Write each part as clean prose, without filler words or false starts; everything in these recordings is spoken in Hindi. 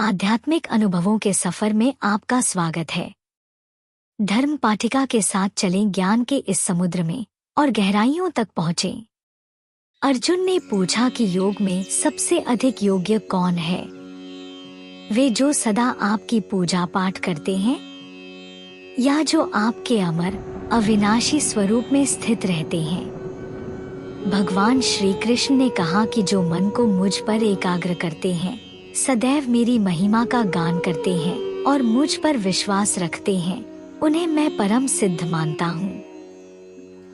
आध्यात्मिक अनुभवों के सफर में आपका स्वागत है। धर्म पाठिका के साथ चलें ज्ञान के इस समुद्र में और गहराइयों तक पहुँचें। अर्जुन ने पूछा कि योग में सबसे अधिक योग्य कौन है? वे जो सदा आपकी पूजा पाठ करते हैं या जो आपके अमर अविनाशी स्वरूप में स्थित रहते हैं? भगवान श्री कृष्ण ने कहा कि जो मन को मुझ पर एकाग्र करते हैं, सदैव मेरी महिमा का गान करते हैं और मुझ पर विश्वास रखते हैं, उन्हें मैं परम सिद्ध मानता हूँ।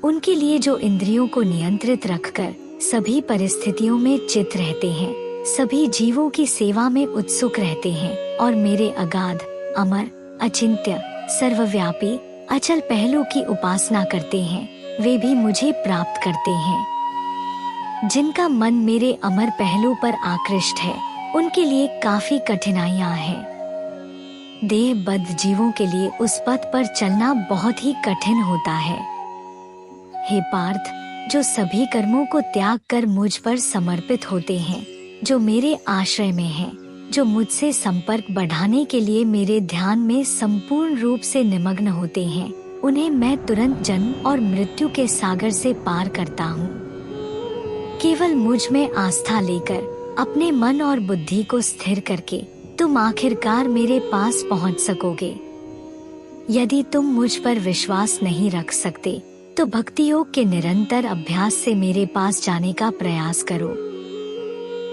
उनके लिए जो इंद्रियों को नियंत्रित रखकर सभी परिस्थितियों में चित रहते हैं, सभी जीवों की सेवा में उत्सुक रहते हैं और मेरे अगाध, अमर, अचिंत्य, सर्वव्यापी, अचल पहलू की उपासना करते हैं, वे भी मुझे प्राप्त करते हैं। जिनका मन मेरे अमर पहलू पर आकृष्ट है, उनके लिए काफी कठिनाइयां हैं। देहबद्ध जीवों के लिए उस पथ पर चलना बहुत ही कठिन होता है। हे पार्थ, जो सभी कर्मों को त्याग कर मुझ पर समर्पित होते हैं, जो मेरे आश्रय में हैं, जो मुझसे संपर्क बढ़ाने के लिए मेरे ध्यान में संपूर्ण रूप से निमग्न होते हैं, उन्हें मैं तुरंत जन्म और मृत्यु के सागर से पार करता हूँ। केवल मुझ में आस्था लेकर अपने मन और बुद्धि को स्थिर करके तुम आखिरकार मेरे पास पहुंच सकोगे। यदि तुम मुझ पर विश्वास नहीं रख सकते, तो भक्ति योग के निरंतर अभ्यास से मेरे पास जाने का प्रयास करो।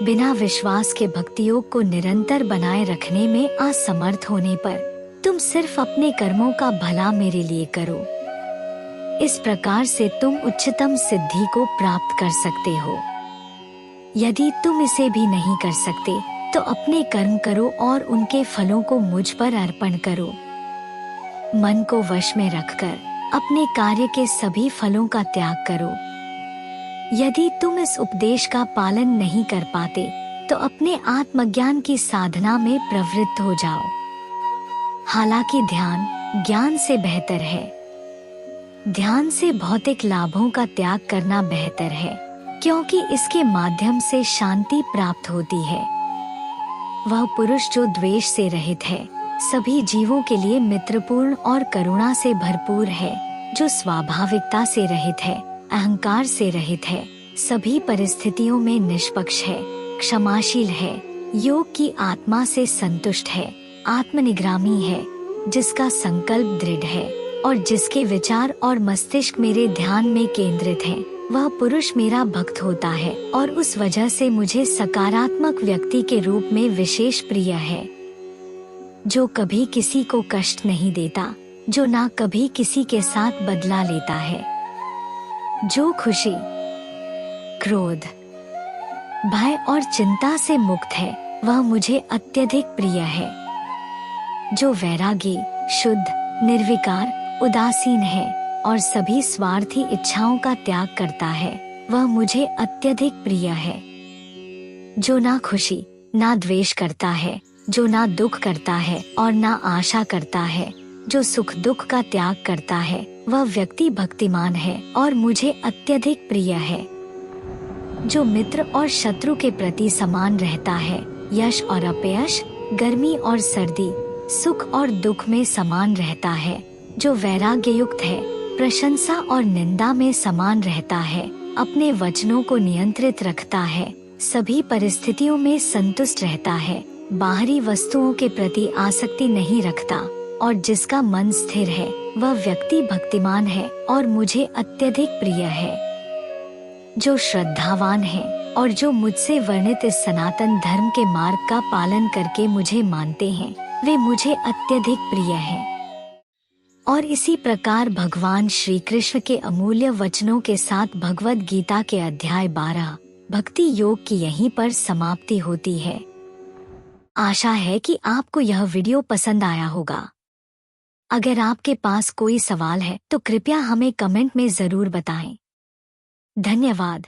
बिना विश्वास के भक्ति योग को निरंतर बनाए रखने में असमर्थ होने पर तुम सिर्फ अपने कर्मों का भला मेरे लिए करो। इस प्रकार से तुम उच्चतम सिद्धि को प्राप्त कर सकते हो। यदि तुम इसे भी नहीं कर सकते, तो अपने कर्म करो और उनके फलों को मुझ पर अर्पण करो। मन को वश में रखकर अपने कार्य के सभी फलों का त्याग करो। यदि तुम इस उपदेश का पालन नहीं कर पाते, तो अपने आत्मज्ञान की साधना में प्रवृत्त हो जाओ। हालांकि ध्यान ज्ञान से बेहतर है। ध्यान से भौतिक लाभों का त्याग करना बेहतर है, क्योंकि इसके माध्यम से शांति प्राप्त होती है। वह पुरुष जो द्वेष से रहित है, सभी जीवों के लिए मित्रपूर्ण और करुणा से भरपूर है, जो स्वाभाविकता से रहित है, अहंकार से रहित है, सभी परिस्थितियों में निष्पक्ष है, क्षमाशील है, योग की आत्मा से संतुष्ट है, आत्मनिग्रामी है, जिसका संकल्प दृढ़ है और जिसके विचार और मस्तिष्क मेरे ध्यान में केंद्रित हैं, वह पुरुष मेरा भक्त होता है और उस वजह से मुझे सकारात्मक व्यक्ति के रूप में विशेष प्रिय है। जो कभी किसी को कष्ट नहीं देता, जो ना कभी किसी के साथ बदला लेता है, जो खुशी, क्रोध, भय और चिंता से मुक्त है, वह मुझे अत्यधिक प्रिय है। जो वैरागी, शुद्ध, निर्विकार, उदासीन है और सभी स्वार्थी इच्छाओं का त्याग करता है, वह मुझे अत्यधिक प्रिय है। जो ना खुशी, ना द्वेष करता है, जो ना दुख करता है और ना आशा करता है, जो सुख दुख का त्याग करता है, वह व्यक्ति भक्तिमान है और मुझे अत्यधिक प्रिय है। जो मित्र और शत्रु के प्रति समान रहता है, यश और अपयश, गर्मी और सर्दी, सुख और दुख में समान रहता है, जो वैराग्य युक्त है, प्रशंसा और निंदा में समान रहता है, अपने वचनों को नियंत्रित रखता है, सभी परिस्थितियों में संतुष्ट रहता है, बाहरी वस्तुओं के प्रति आसक्ति नहीं रखता और जिसका मन स्थिर है, वह व्यक्ति भक्तिमान है और मुझे अत्यधिक प्रिय है। जो श्रद्धावान है और जो मुझसे वर्णित इस सनातन धर्म के मार्ग का पालन करके मुझे मानते हैं, वे मुझे अत्यधिक प्रिय हैं। और इसी प्रकार भगवान श्री कृष्ण के अमूल्य वचनों के साथ भगवद गीता के अध्याय 12 भक्ति योग की यहीं पर समाप्ति होती है। आशा है कि आपको यह वीडियो पसंद आया होगा। अगर आपके पास कोई सवाल है तो कृपया हमें कमेंट में जरूर बताएं। धन्यवाद।